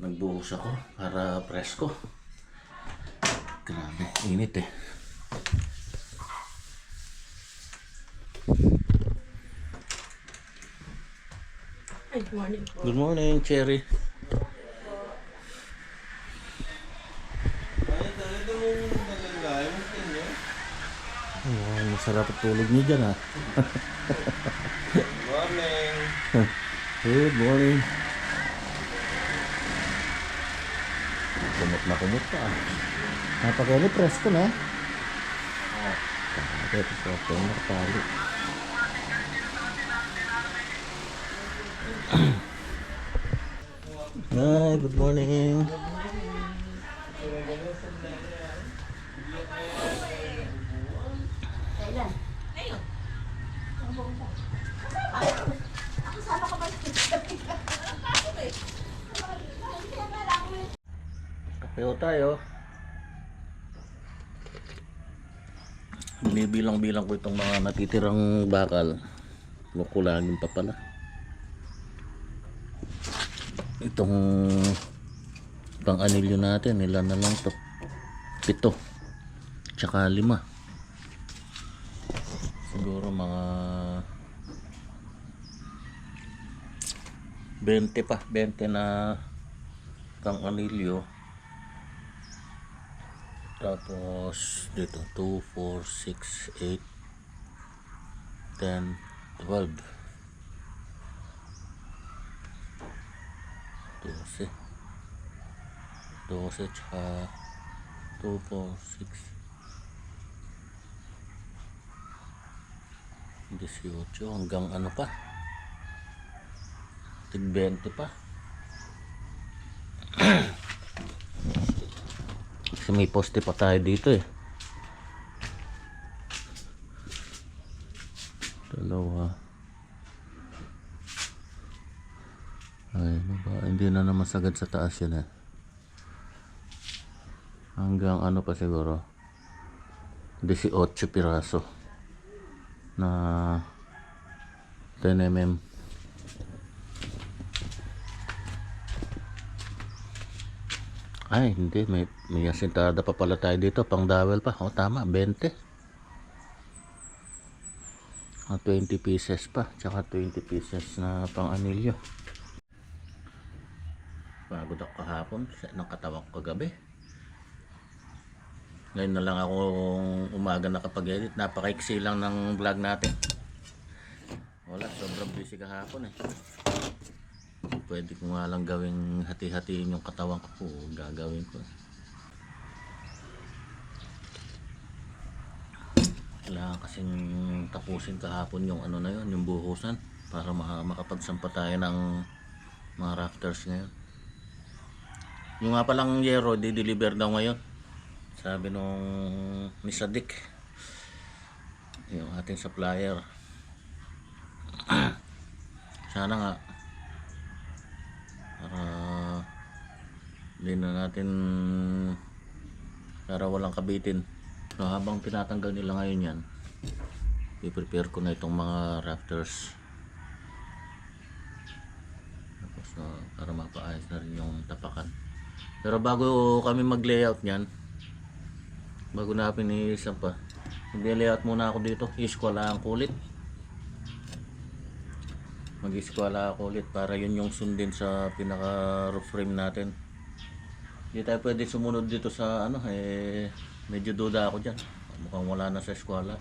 Nagbuhos ako para presko. Grabe, init eh. Good morning po. Good morning, Cherry. Oh, masarap at tulog niyo dyan ha. Morning. Good morning. Kumot pa. Napakali, presko na. Ito sa akin, nakapali. Hi, good morning. Kape tayo. Binibilang-bilang ko itong mga natitirang bakal. Kukulangin pa pala. Itong pang-anilyo natin, ilan na lang to? 7 tsaka 5. Siguro mga 20 pa, 20 na pang-anilyo. Tapos dito 2, 4, 6, 8, 10, 12, 12 tsaka 2, 4, 6, 18 hanggang ano pa, tig 20 pa. Kasi may poste pa tayo dito eh. Dalawa. Ay, hindi na naman sagad sa taas yun eh. Hanggang ano pa siguro 18 piraso na 10 mm. Ay hindi, may asintada pa pala tayo dito, pang dowel pa. O tama, 20. 20 pieces pa, tsaka 20 pieces na pang anilyo. Pagod ako kahapon ng katawan ko kagabi. Ngayon na lang ako umaga nakapag-edit. Napakaiksi lang ng vlog natin. Wala, sobrang busy kahapon eh. Pwede ko nga lang gawing hati-hatiin yung katawan ko. Gagawin ko. Kailangan kasing tapusin kahapon yung ano na yun, yung buhusan. Para makapagsampa tayo ng mga rafters ngayon. Yung nga palang yero, di-deliver daw ngayon. Sabi nung ni Sadik, yung ating supplier. Sana nga para hindi na natin, para walang kabitin. So, habang tinatanggal nila ngayon yan, i-prepare ko na itong mga rafters. Tapos para mapaayos na rin yung tapakan. Pero bago kami mag-layout niyan, bago na pinisan pa, mag-layout muna ako dito. I-squala ang kulit. Mag-squala ako ulit para yun yung sundin sa pinaka roof frame natin. Hindi tayo pwede sumunod dito sa ano eh, medyo duda ako dyan. Mukhang wala na sa squala.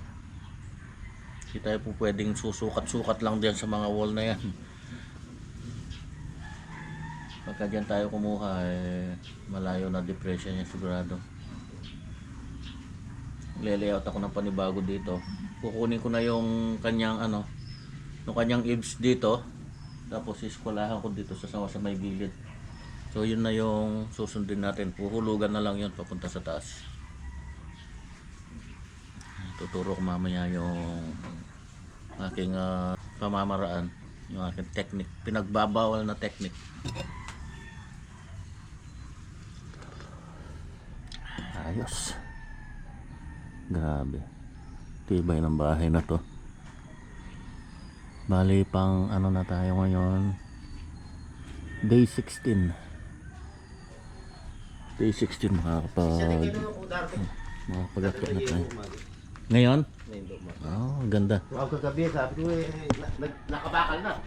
Hindi tayo po pwedeng susukat-sukat lang dyan sa mga wall na yan. Pagka dyan tayo kumuha eh, malayo na depression yan sigurado. Layout ako ng panibago dito. Kukunin ko na yung kanyang ano, yung kanyang eaves dito. Tapos iskwalahan ko dito sa may gilid. So yun na yung susundin natin. Puhulugan na lang yun papunta sa taas. Tuturo ko mamaya yung aking pamamaraan, yung aking technique, pinagbabawal na technique. Ayos. Grabe. Tibay ng bahay na to. Bali pang ano na tayo ngayon, day 16. Day 16 makakapag-akyat na tayo. Ngayon? Oh, ganda. Ako kagabi, sabi ko nakabakal na.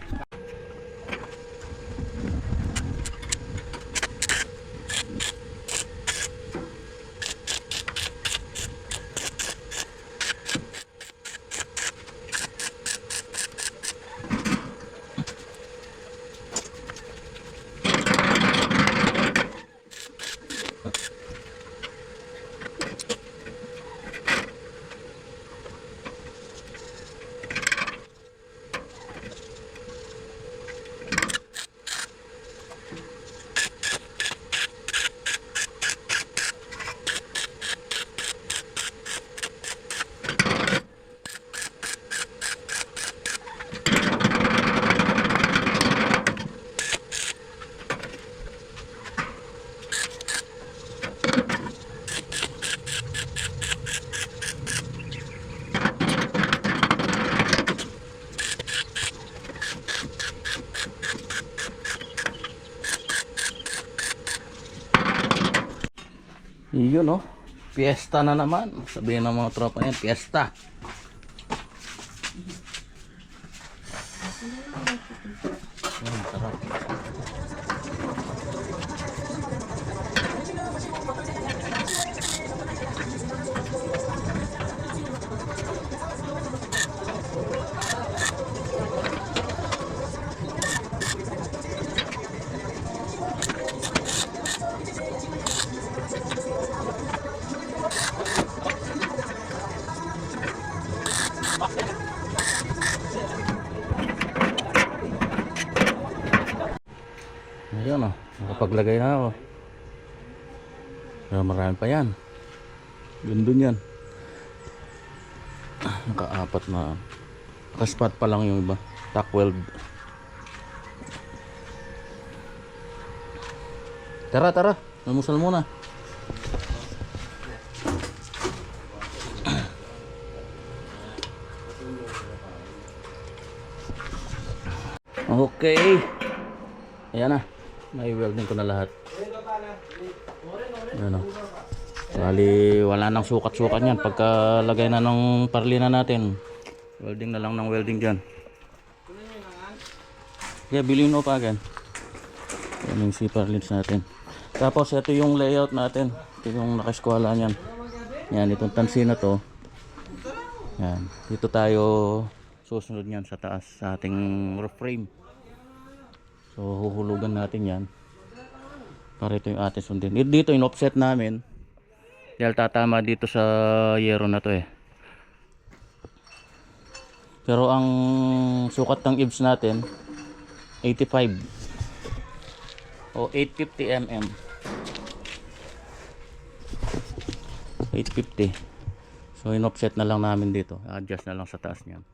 Yun no, fiesta na naman. Sabihin ng mga tropa yan, fiesta. Sarap. Ayun oh, nakapaglagay na ako. Pero marami pa yan. Gandun yan. Naka-apat na. Naka-spot pa lang yung iba. Tack weld. Tara, tara. Namusal muna. Okay. Ayan na. May welding ko na lahat. Ayan o. Bali, wala nang sukat-sukat yan. Pagkalagay na ng parlina natin, welding na lang ng welding dyan. Kaya bilhin mo pa agad. Yan yung C-parlins natin. Tapos ito yung layout natin. Ito yung nakaskwala niyan. Yan, itong tansi na to. Yan. Dito tayo susunod niyan sa taas sa ating roof frame. So huhulugan natin yan para ito yung ating sundin. Dito yung offset namin dahil tatama dito sa yero na to eh. Pero ang sukat ng ibs natin 85 o 850 mm. 850. So in offset na lang namin dito. Adjust na lang sa taas niyan.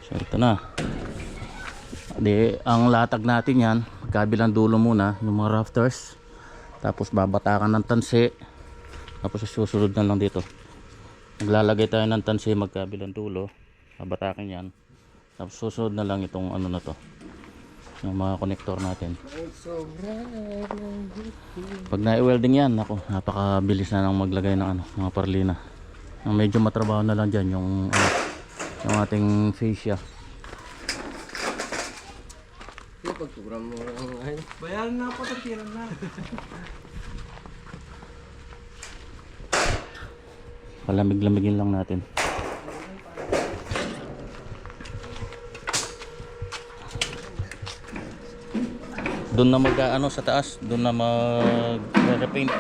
So ito na. Ang latag natin yan, kabilang dulo muna, yung mga rafters. Tapos babatakan ng tansi. Tapos susunod na lang dito. Maglalagay tayo ng tansi magkabilang dulo. Babatakan yan. Tapos susunod na lang itong ano na to. Yung mga connector natin. Pag na-welding yan, ako, napakabilis na lang maglagay ng ano, mga parlina. Ang medyo matrabaho na lang dyan yung ating fascia. Pagtugram mo ay. Bayaran na po, tagtiran na. Palamig-lamigin lang natin. Doon na mag-ano sa taas, doon na mag-repaint.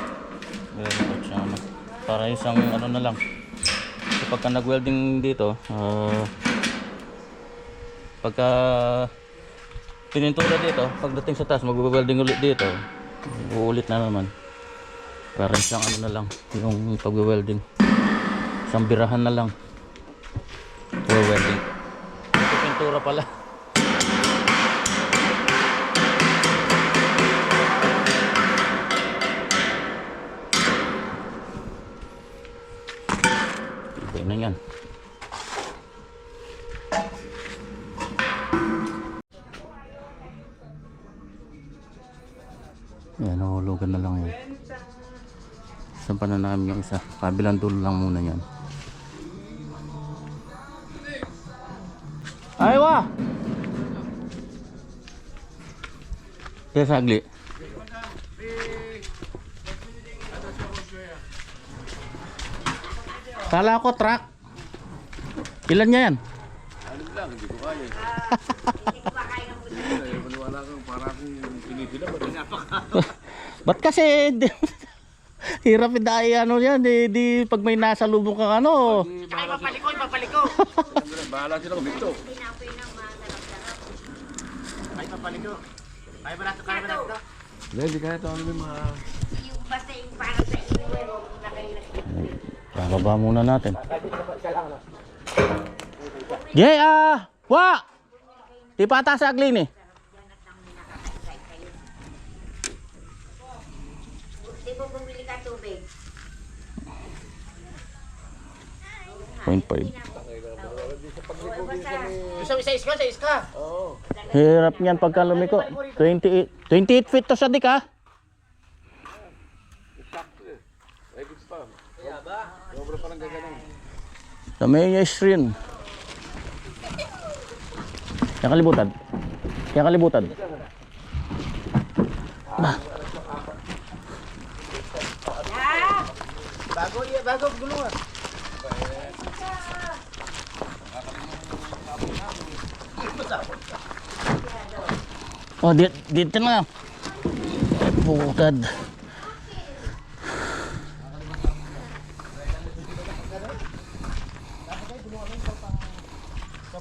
Para isang ano na lang. So pagka nag-welding dito, pagka pinintura dito, pagdating sa taas mag-welding ulit dito, uulit na naman. Para isang ano na lang yung pag-welding, isang birahan na lang for welding. Ito pintura pala. Okay na yan. Ayan, nahulugan na lang yun. Saan pa na namin yung isa? Kabilang dulo lang muna yan. Aywa! Kaya sagli. Kala ko truck. Ilan niya yan? Ano lang, hindi ko kaya. Wala kang para akong pinipila ba? Ba't kasi hirap dahil ano yan, di pag may nasa lubong kang ano. Ay, papaliko. Bahala sila kung dito. Ay, papaliko. Ay, barato ka na ito. Hindi kaya ito ano yung mga... Yung basta yung para sa inyo, Bababa muna natin. Jay, wa! Di pa ata sa aglin eh. Di ba bumili ka tubig? 0.5. Sa iska. Hirap niyan pagka lumiko. 28 feet to sa dik ha. Sa may screen. Yang kalibutan. Yang kalibutan. Bah. Bago gulungan. Oh, dito na lang. Bukad.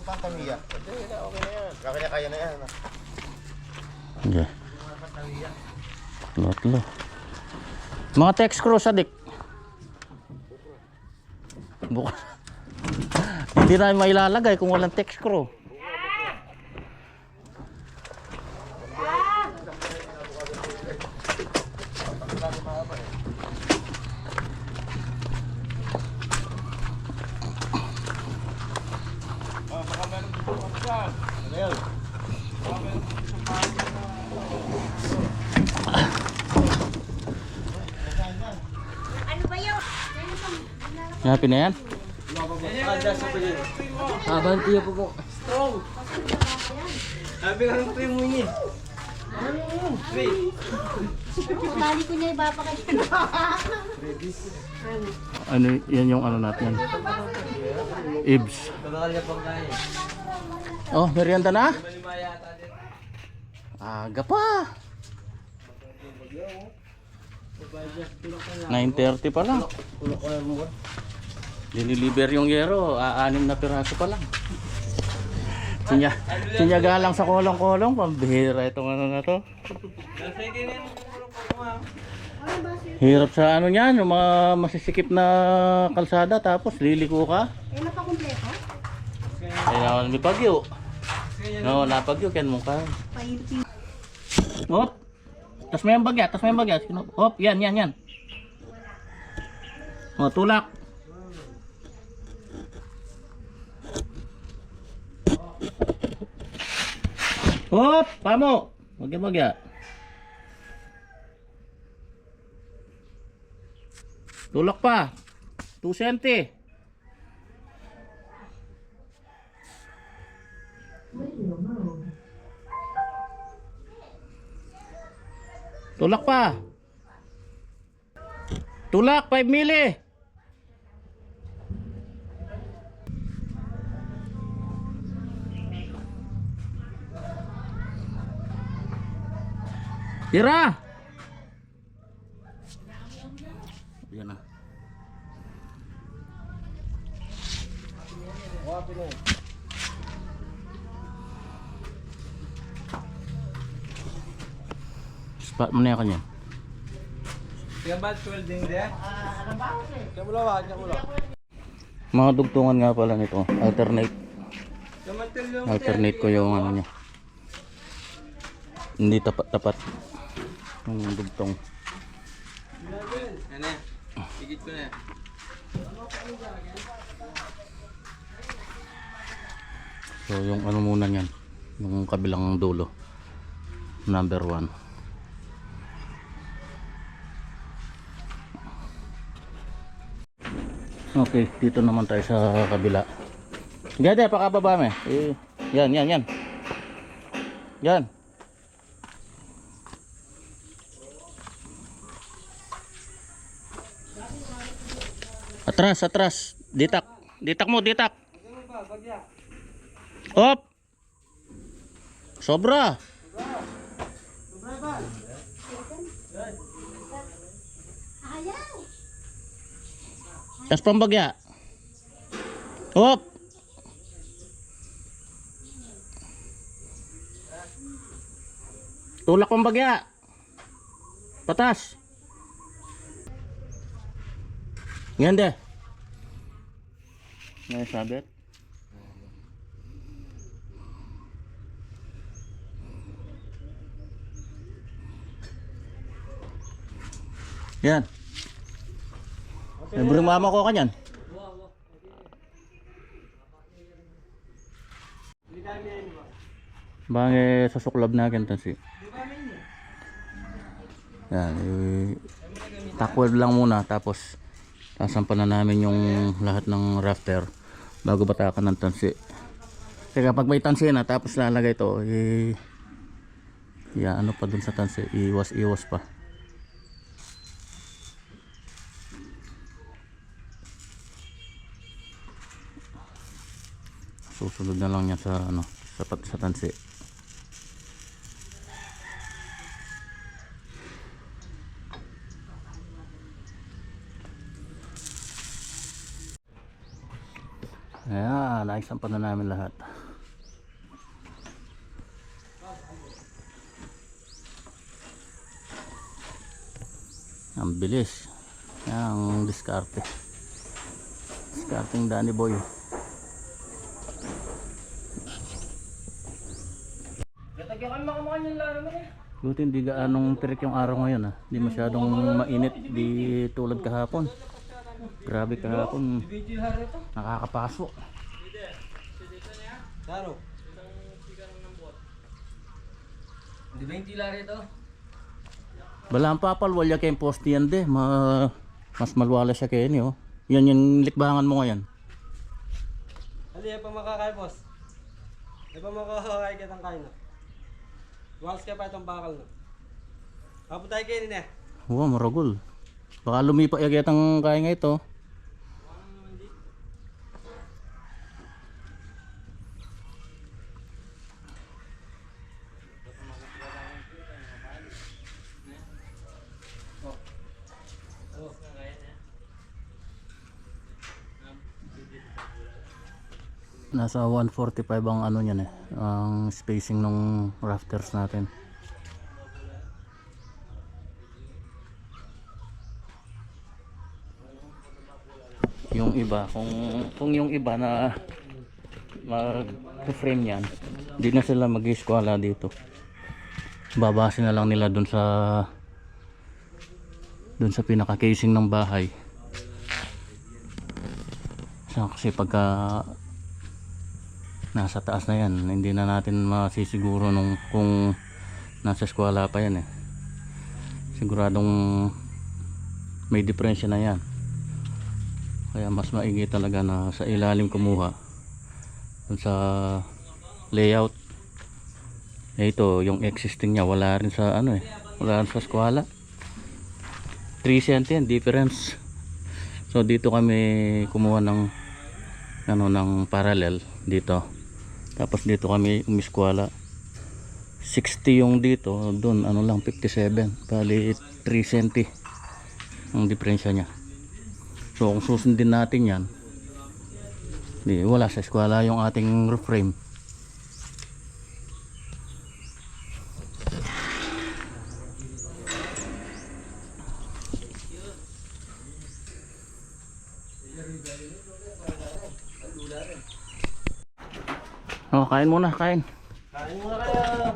Pampanghiya. Okay na yan. Kaya na yan. Okay. Lotlo. Mga text screw sa dik. Bukas. Hindi na mailalagay kung walang text screw. Ano ba yun? Happy na yan? Abanti po po. Sabi ka ng primo niya. Bali ko niya ibapakay. Ano, yan yung ano natin. Ibs. Oh, merienda na? Aga pa. 9:30 pa lang. Diniliver yung yero, 6 na piraso pa lang. Sinyaga lang sa kolong-kolong, pambihira itong ano na to. Hirap sa ano niyan, yung mga masisikip na kalsada tapos liliko ka. Eh, napakumpleto? Kaya may pagyo. No, napagyo ken mo ka. Painting. Hop. Tas may bagya, Hop, yan. Oh, tulak. Hop, pamo. Bagya. Tulak pa. 2 cm. Tulak pa. Tulak 5 mili. Tira. Yan na. Spot mo na yan kanya. Mga dugtungan nga pala nito. Alternate ko yung ano niya. Hindi tapat yung dugtong. Ano? Higit ko na. So yung ano muna niyan, yung kabilang dulo. Number 1. Okay, dito naman tayo sa kabila. Gade, pakababa mo eh. Yan. Yan. Atras. Ditak. Ditak mo, ditak. Hop. Sobra. Ayaw. Tas pambagya. Hop. Tulak pambagya. Patas. Yan deh. May sabit. Yan. May mama ko kanyan. Bangke susuklab na kan si. Yan, takweld lang muna tapos sasampan na namin yung lahat ng rafter bago batakan ng tansi. Kaya kapag may tansi na tapos lalagay ito, ano pa dun sa tansi, iwas pa. Susunod na lang yan sa sa tansi. Ayan, naisampan na namin lahat. Ang bilis. Yan ang diskarte. Diskarting Danny Boy. Buti hindi gaanong tirik yung araw ngayon ah. Hindi masyadong mainit, di tulad kahapon. Grabe kahapon. Nakakapaso. Taro. Di ba yung tila rito? Balang papal, wala kayong post yan de. Mas malwala siya kayo niyo. Yan yung likbangan mo ngayon. Ali, pa makakay, boss. Di pa makakay kitang kain na. Walas ka pa itong bakal na. Kapag tayo kainin eh. Wow, maragol. Baka lumipa yagyatang kaya nga ito. Nasa 145 ang ano niyan ang spacing ng rafters natin. Yung iba, kung yung iba na mag-frame yan, hindi na sila mag-eskwala dito. Babase na lang nila dun sa pinaka-casing ng bahay. Kasi pagka nasa taas na yan, hindi na natin masisiguro kung nasa eskwela pa yan siguradong may diferensya na yan, kaya mas maigi talaga na sa ilalim kumuha dun sa layout. Ito yung existing nya, wala rin sa wala rin sa eskwela. 3 cent yan difference. So dito kami kumuha ng parallel dito. Tapos dito kami umiskwala 60 yung dito, doon lang 57, bali 3 cm ang diferensya nya. So kung susundin natin yan, wala sa eskwela yung ating roof frame. Oh, kain muna, kain. Kain muna kayo.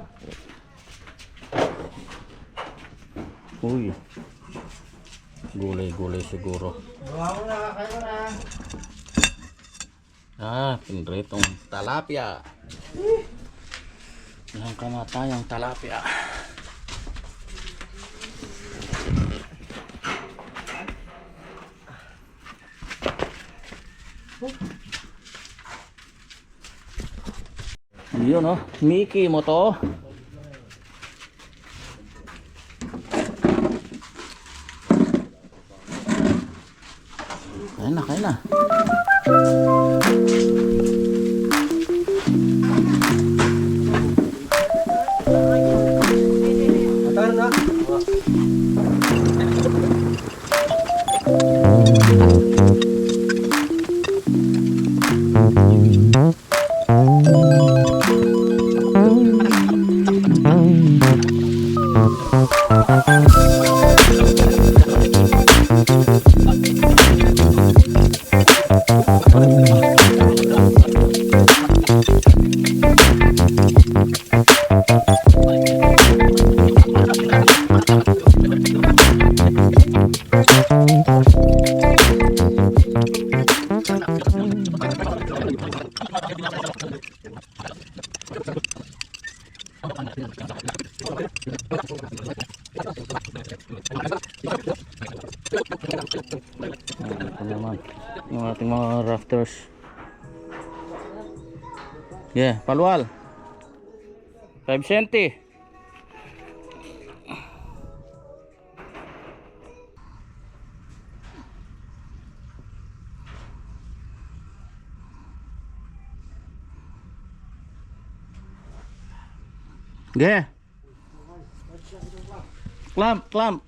Uy. Gulay siguro. Gawa mo na, kain mo na. Pinritong talapia. Ilang kamatayang talapia. Yun oh, Mickey mo to. Kain na, kain na. Ataro na. Ito naman yung ating mga rafters. Yeah, palwal 5 centi. Yeah. Clamp, clamp.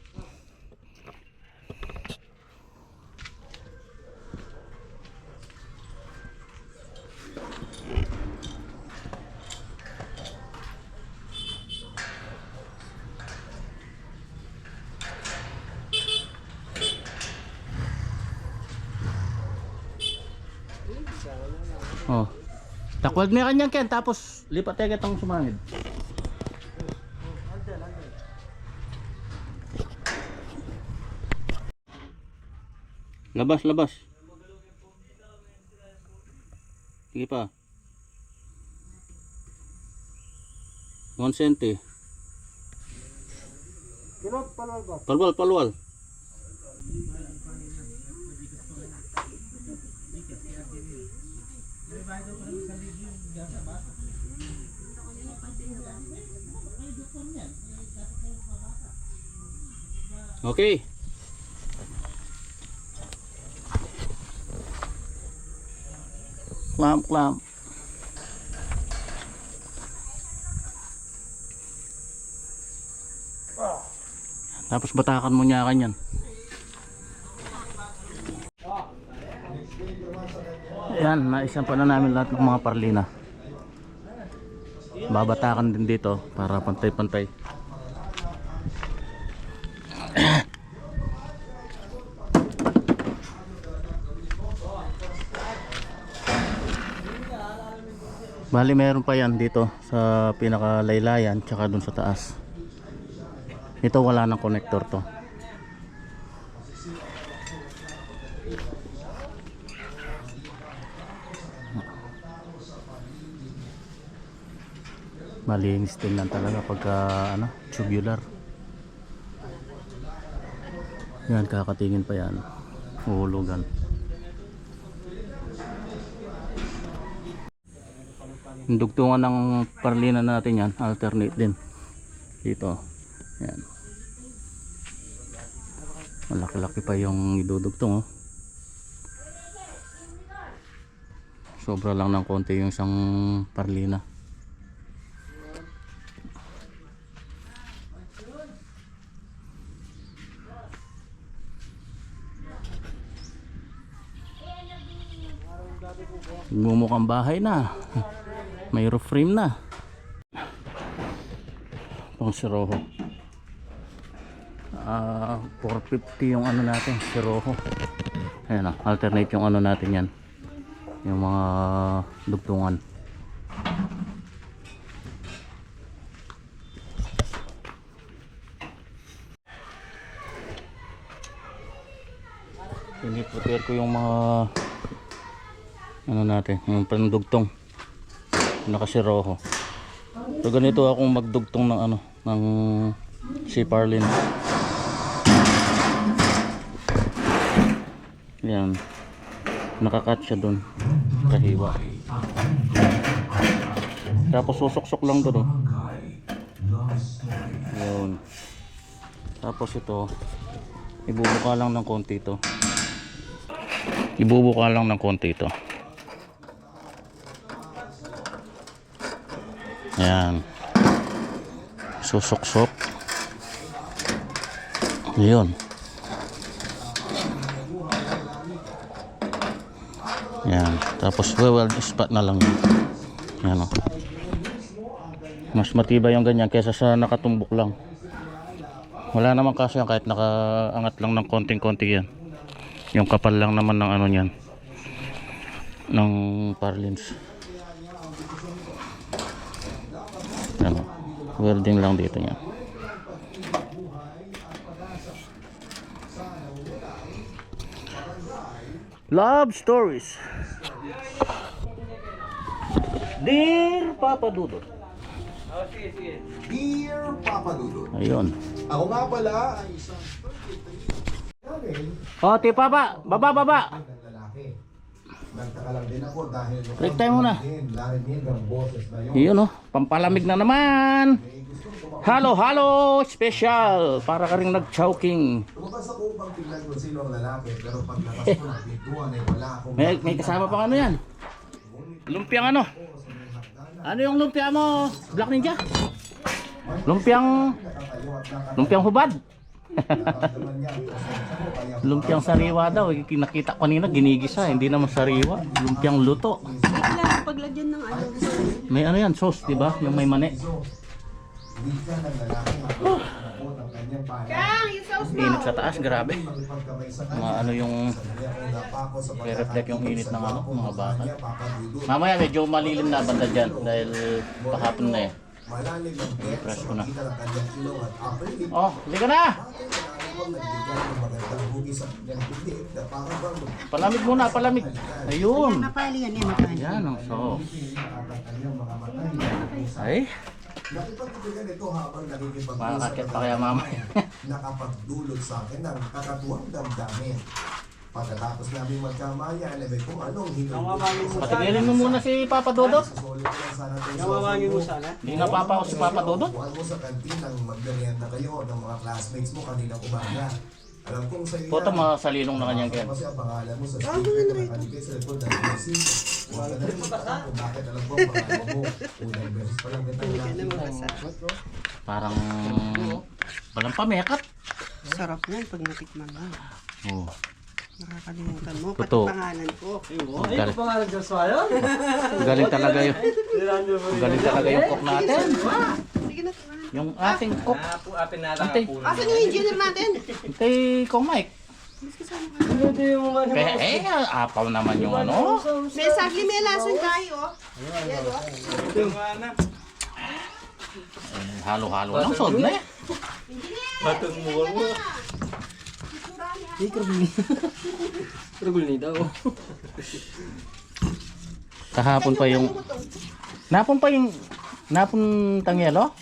Oh. Takwag niya kanyang Ken, tapos lipat tayo kitang sumangid. Labas, labas. Sige pa. 1 centi. Kilot, palwal ba? Palwal, palwal. Okay. Clamp, clamp. Tapos batakan mo niya kanyan. Yan, naisampa na namin lahat ng mga parlina. Babatakan din dito para pantay-pantay. Bali meron pa yan dito sa pinakalaylayan tsaka dun sa taas. Ito wala nang connector to. Malinis din lang talaga pagka ano, tubular. Yan, kakatingin pa yan. Uhulugan. Yung dugtungan ng parlina natin yan, alternate din. Dito. Yan. Malaki-laki pa yung idudugtong oh. Sobra lang ng konti yung isang parlina. Bumukhang bahay na. May roof frame na. Pang Siroho. 450 yung ano natin, Siroho. Ayan, alternate yung ano natin yan. Yung mga dugtungan. Piniprepare ko yung mga ano natin, yung pandugtong nakasiroho. So ganito akong magdugtong ng ano, ng C-Parlin. Yan, nakakat siya dun, kahiwa. Tapos susuksok lang doon. Oh. Yun. Tapos ito, ibubuka lang ng konti ito. Ibubuka lang ng konti ito. Ayan. Susuksok. Yun. Ayan. Tapos weld spot na lang yun. Ayan o. Mas matibay yung ganyan kaysa sa nakatumbok lang. Wala naman kasi yan kahit nakaangat lang ng konting-konti yan. Yung kapal lang naman ng ano niyan. Ng parlins. Ano, welding lang dito niya. Love stories. Dear Papa Dudut. Dear Papa Dudut, Ayun. ako nga pala ay isang O, ti Papa, baba. ng lalaki. Nagtaka lang din ako dahil Break time muna. narinig ang boses na yun. Iyon oh, pampalamig na naman. Halo, special. Para ka rin nag-choking. Lumabas ako upang tignan kung sino ang lalaki, pero paglabas ko ng pintuan ay wala akong May kasama pang ano yan? Lumpiang ano? Ano yung lumpia mo? Black Ninja? Lumpiang hubad. nakaramdaman niya ang presensya ko, kaya Lumpiang sariwa daw. Nakita ko kanina ginigisa, hindi naman sariwa. Lumpiang luto. Kailangan paglagyan ng ano. May ano yan, sauce, di ba? Yung may mani. Bigyan ng lalaki ang ang kanyang bahay. Kang, yung sauce mo. Init sa taas, grabe. Makipagkamay sa Mga ano yung kanya kung napako sa reflect yung init ng ano, mga baka. Papa Dudut. Mamaya medyo malilim na banda dyan dahil pahapon na eh. Malalim ang depth Fresh sa ko na. pagitan ng kanyang ilong at upper lip. Oh, liga na! Ang nagbigay ng magandang hugis sa kanyang bibig na parang bang Palamig muna, palamig. Ayun. Napali yan, napali. Yan ang sauce. ang kanyang mga matay. Ay, Nakipagbibigan ito habang nakikipag-usap makakakit pa kaya mamaya. nakapagdulot sa akin ng kakatuwang damdamin. Pagkatapos namin magkamayan, kung anong hinulog Patigilin mo muna si Papa Dodot. Nawawangin mo sana. Hindi na papa si Papa Dodot. Buwan mo sa kantinang magmerienda kayo ng mga classmates mo kaninang umaga. Alam kong sa'yo Poto masalilong na kanyang ken. Kasi ang pangalan mo sa speaker na nakalagay sa likod ng PC. Huwag ka na rin magtatang kung bakit alam ko ang pangalan mo. Unang beses pa lang kita nakikita. Parang walang pamekat. Sarap yan pag natikman mo. Oh. Nakakalimutan mo. Pati Totoo. pangalan ko. Ay, ito pa nga ng Joshua yun. Galing talaga yung cook natin. Sige na, tingnan. Yung ating cook. Antay, Asan yung engineer natin? antay Kong Mike. Hindi mo man. Kaya apaw naman yung ano. May sagli, may lason tayo. Yan o. Halo-halo lang sod na eh. Kahapon pa yung napon tangyelo.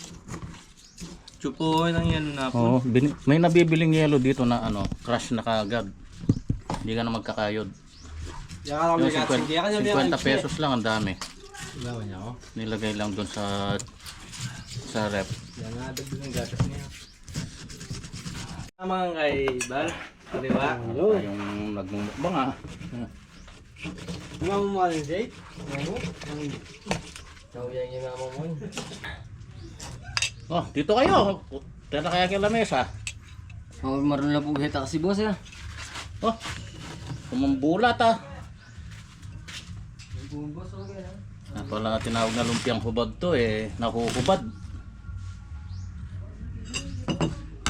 Chupo ng yelo na po. Oo, may nabibiling yelo dito na ano, crush na kagad. Hindi ka na magkakayod. Yan Yung kami 50 pesos lang ang dami. Nilagay lang doon sa rep. Yan nga, dagdag ng gatas niya. Tama kay Bal. Di ba? Yung nagmumukbang ah. Mama mo yung Jake? Kawiyang yung mama mo. Oh, dito kayo. Tara kaya kay lamesa. Oh, maroon na po hita kasi boss ya. Oh. Kumambulat ah. Boss okay na. Pala tinawag na lumpiang hubad to eh, nakuhubad.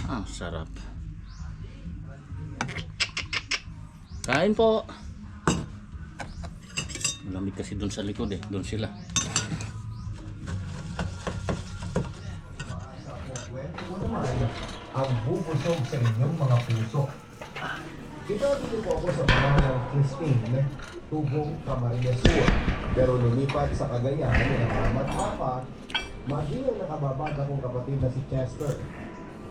Ah, sarap. Kain po. Malamig kasi doon sa likod eh, doon sila. Ang bubusog sa inyong mga puso. Dito po ako sa pangalang Christine, Tubong Camarines Sur. Pero lumipat sa Cagayan, nakamat Papa, maging ang nakababad akong kapatid na si Chester.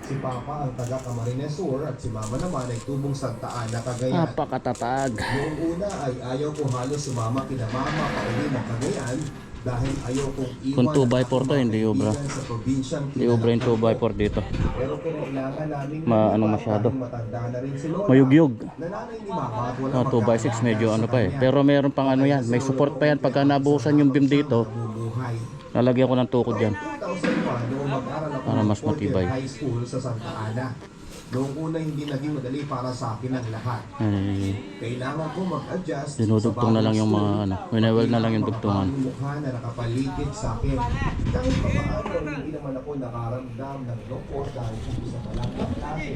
Si Papa ang taga Camarines Sur at si Mama naman ay Tubong Santa Ana, Cagayan. Napakatatag. Noong una ay ayaw ko halos sumama kina Mama pauwi ng Cagayan dahil ayaw kong iwan Kung 2x4 ang to, mga hindi obra. kaibigan sa probinsyang Hindi obra yung 2x4 dito. Pero kinailangan namin Ano masyado. matanda na rin si Lola. Mayugyug. Nanay ni Mama at wala 2x6 medyo ano pa eh. Pero meron pang ano yan. May support pa yan. Pagka nabuhusan yung beam dito, bubuhay. lalagyan ko ng tukod yan. 2001, noong mag-aral ako Para ng mas fourth year matibay. high school sa Santa Ana. Noong una hindi naging madali para sa akin ang lahat. Kailangan ko mag-adjust. Dinudugtong na lang yung mga ano. Wineweld na lang yung dugtungan. Yung mukha na nakapaligid sa akin. Kahit pa paano, hindi naman ako nakaramdam ng lungkot dahil hindi sa malapit klase.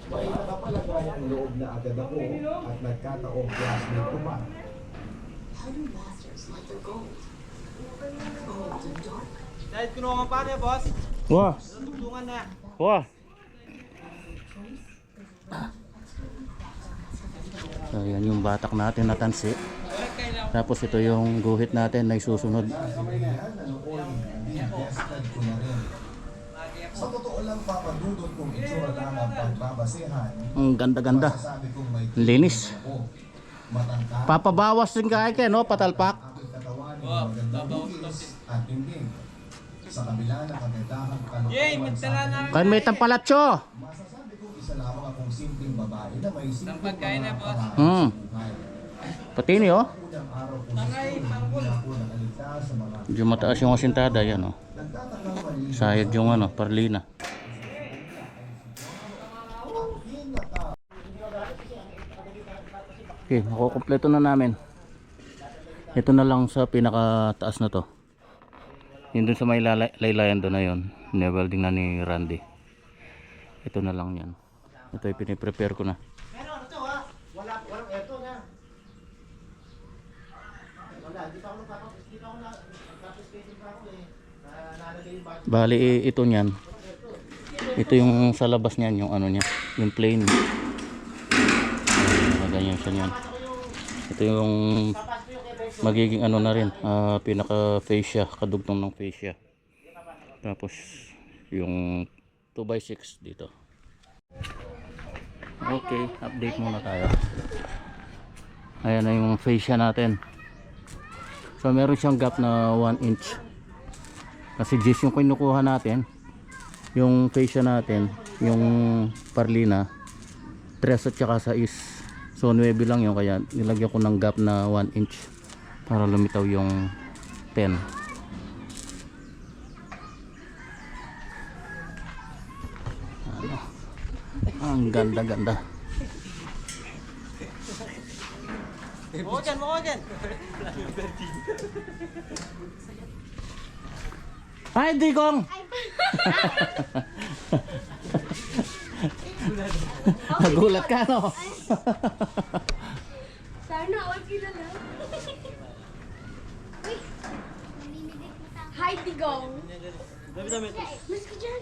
May nakapalagay ang loob na agad ako at nagkataong classmate ko pa. Kahit kinuha ka pa niya, boss. Wah! Tugtungan na. Wah! So yan yung batak natin na tansi. Tapos ito yung guhit natin na isusunod. Sa totoo lang, papadudot kung itsura lang ang pagbabasehan. Ang ganda-ganda. Sabi kong may Linis. ako. Matangka, Papabawas din kaya no? Patalpak. aking katawan ng magandang bukis at tingin. Sa kabila ng kagandahang kalukuhan sa akin, Kaya may tampalatso. masasabi kong isa lamang akong simpleng babae na may simpleng mga pangarap Hmm. sa buhay. Patini oh. Unang araw ko sa school, hindi ako nakaligtas sa mga Medyo mataas yung asintada yan oh. nagtatakang mali. Sayad yung ano, parlina. Okay, makukumpleto na namin. Ito na lang sa pinakataas na to. Yun dun sa may laylayan doon na yun. Niwelding na ni Randy. Ito na lang yan. Ito ay piniprepare ko na. Pero ano to ha? Walang eto na. Wala, di pa ako nagpapapis-spacing pa ako eh. Nalagay yung battery. Bali ito niyan. Ito yung sa labas niyan, yung ano niya, yung plain. Ganyan siya niyan. Ito yung magiging ano na rin, pinaka fascia, kadugtong ng fascia. Tapos yung 2x6 dito. Okay, update muna tayo. Ayan na yung fascia natin. So meron siyang gap na 1 inch. Kasi just yung kinukuha natin, yung fascia natin, yung parlina 3 at saka 6. So 9 lang yun, kaya nilagyan ko ng gap na 1 inch para lumitaw yung 10. Ano? Ang ganda-ganda. Mukha dyan, mukha dyan. Ay, Digong! Nagulat ka, no? Sana all kilala. Uy! Hi, Tigong! Dabi dami. Mas ka dyan,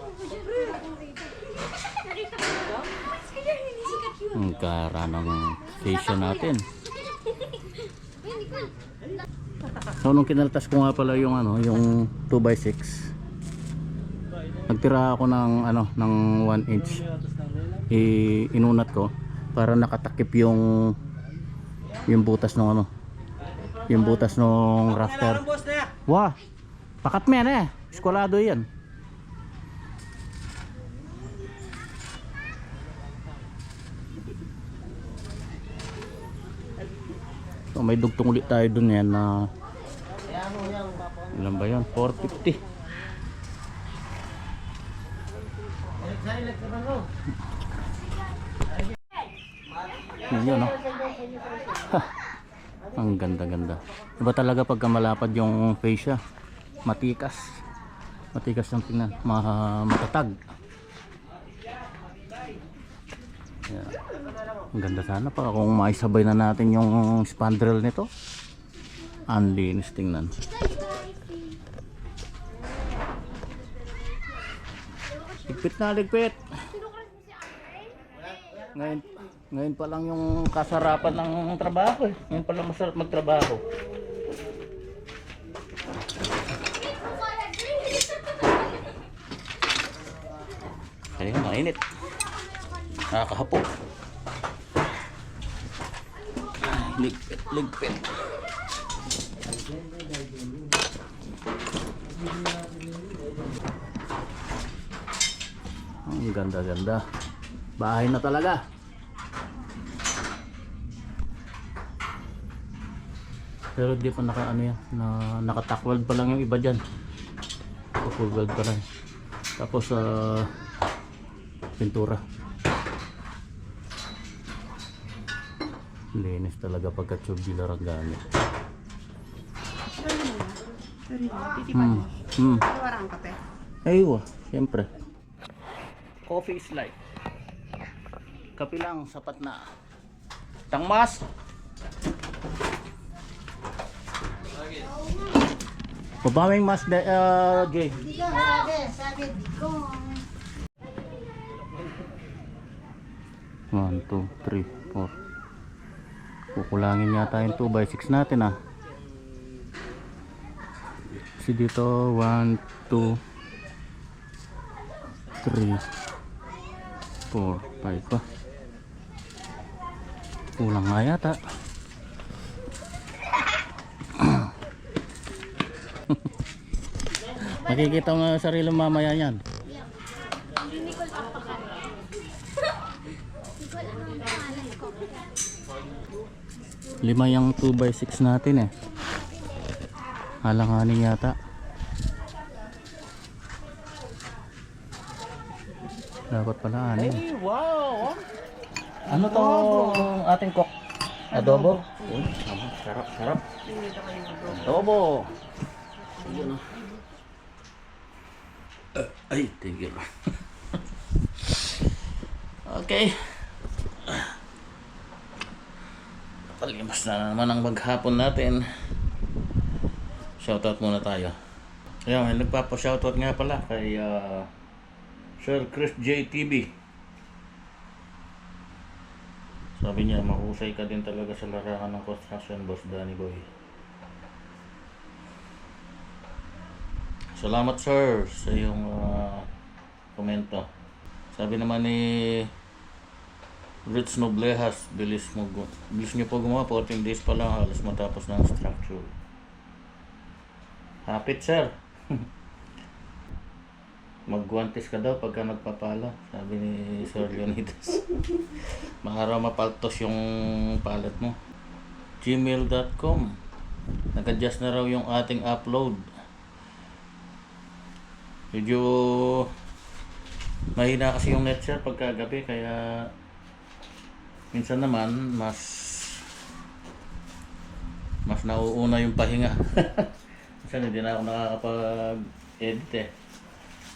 Nakita ko ba? Mas ka dyan, hindi sikat yun. Ang kara ng fascia natin. Uy, hindi ko. So nung kinaltas ko nga pala yung ano, yung 2x6. Nagtira ako ng ano, ng 1 inch. Inunat ko para nakatakip yung butas ng ano. Yung butas ng rafter. Boss na yan. Wah. Pakat men eh. Eskwalado 'yan. So may dugtong ulit tayo dun yan na ilan ba yun? 450. Yun no? Ang ganda-ganda. Iba talaga pagka malapad yung fascia. Matikas. Matikas yung tingnan. Matatag. Yan. Ang ganda sana pa kung maisabay na natin yung spandrel nito. Ang linis tingnan. Ligpit na, ligpit. Ngayon pa lang yung kasarapan ng trabaho eh. Ngayon pa lang masarap magtrabaho. Ayun, mainit. Nakakahapo. Ay, ligpit, ligpit. Ang ganda-ganda. Bahay na talaga. Pero di pa naka ano yan, naka-tack-weld pa lang yung iba dyan. Full weld pa lang. Tapos pintura. Linis talaga pagka tubular ang gamit. Sorry na, titipan mo. Wala ang kape. Aywa, siyempre. Coffee is life. Kape lang, sapat na. Tangmas! Babaming mas Jay. Di ko sabi, di ko. 1, 2, 3, 4. Kukulangin yata yung 2x6 natin ah. Kasi dito 1, 2, 3, 4, 5 pa. Kulang nga yata. Makikita mo nga sarili mamaya yan. Hindi ko lang pangalan. Hindi ko alam ang pangalan ko. 5 yung 2x6 natin eh. Halanganin yata. Dapat pala anin. Hey, wow! Ano to ating cook? Adobo? Sarap, sarap. Adobo. Yun, ay, tigil. Okay. Palimas na naman ang maghapon natin. Shoutout muna tayo. Ayan, nagpapa-shoutout nga pala kay Sir Chris JTB. Sabi niya, mahusay ka din talaga sa larangan ng construction, Boss Danny Boy. Salamat sir sa iyong komento. Sabi naman ni Rich Noblehas, bilis niyo po gumawa, 14 days pa lang halos matapos ng structure. Hapit sir. Magguantes ka daw pagka nagpapala, sabi ni Sir Leonidas. Mga raw mapaltos yung palat mo. gmail.com. Nag-adjust na raw yung ating upload. Medyo mahina kasi yung net sir pagkagabi, kaya minsan naman mas nauuna yung pahinga. Minsan hindi na ako nakakapag-edit eh.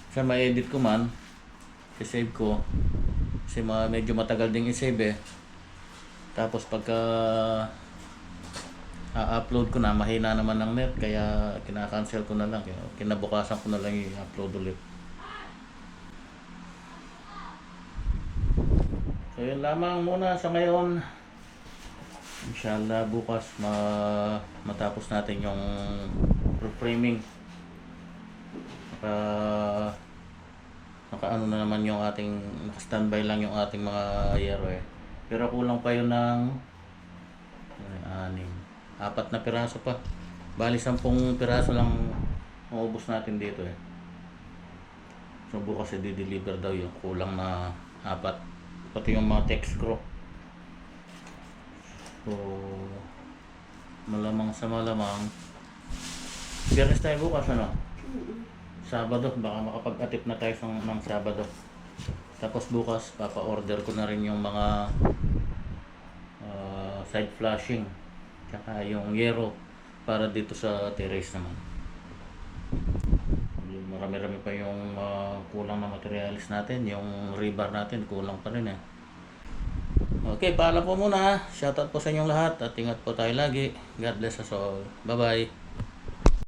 Minsan ma-edit ko man, i-save ko kasi medyo matagal ding i-save eh. Tapos pagka upload ko na, mahina naman ng net, kaya kinakancel ko na lang, kinabukasan ko na lang i-upload ulit. So yun lamang muna sa ngayon. Inshallah bukas matapos natin yung reframing. Naka ano na naman yung ating, naka-standby lang yung ating mga yero eh. Pero kulang pa yun ng 4 na piraso pa. Bali 10 piraso lang maubos natin dito eh. So bukas i-deliver daw yung kulang na 4. Pati yung mga text screw. So malamang sa malamang Biyernes tayo bukas ano? Sabado, baka makapag-atip na tayo ng Sabado. Tapos bukas papa-order ko na rin yung mga side flashing tsaka yung yero para dito sa terrace naman. Marami-rami pa yung kulang na materialis natin. Yung rebar natin kulang pa rin eh. Okay, paalam po muna. Shoutout po sa inyong lahat at ingat po tayo lagi. God bless us all. Bye bye.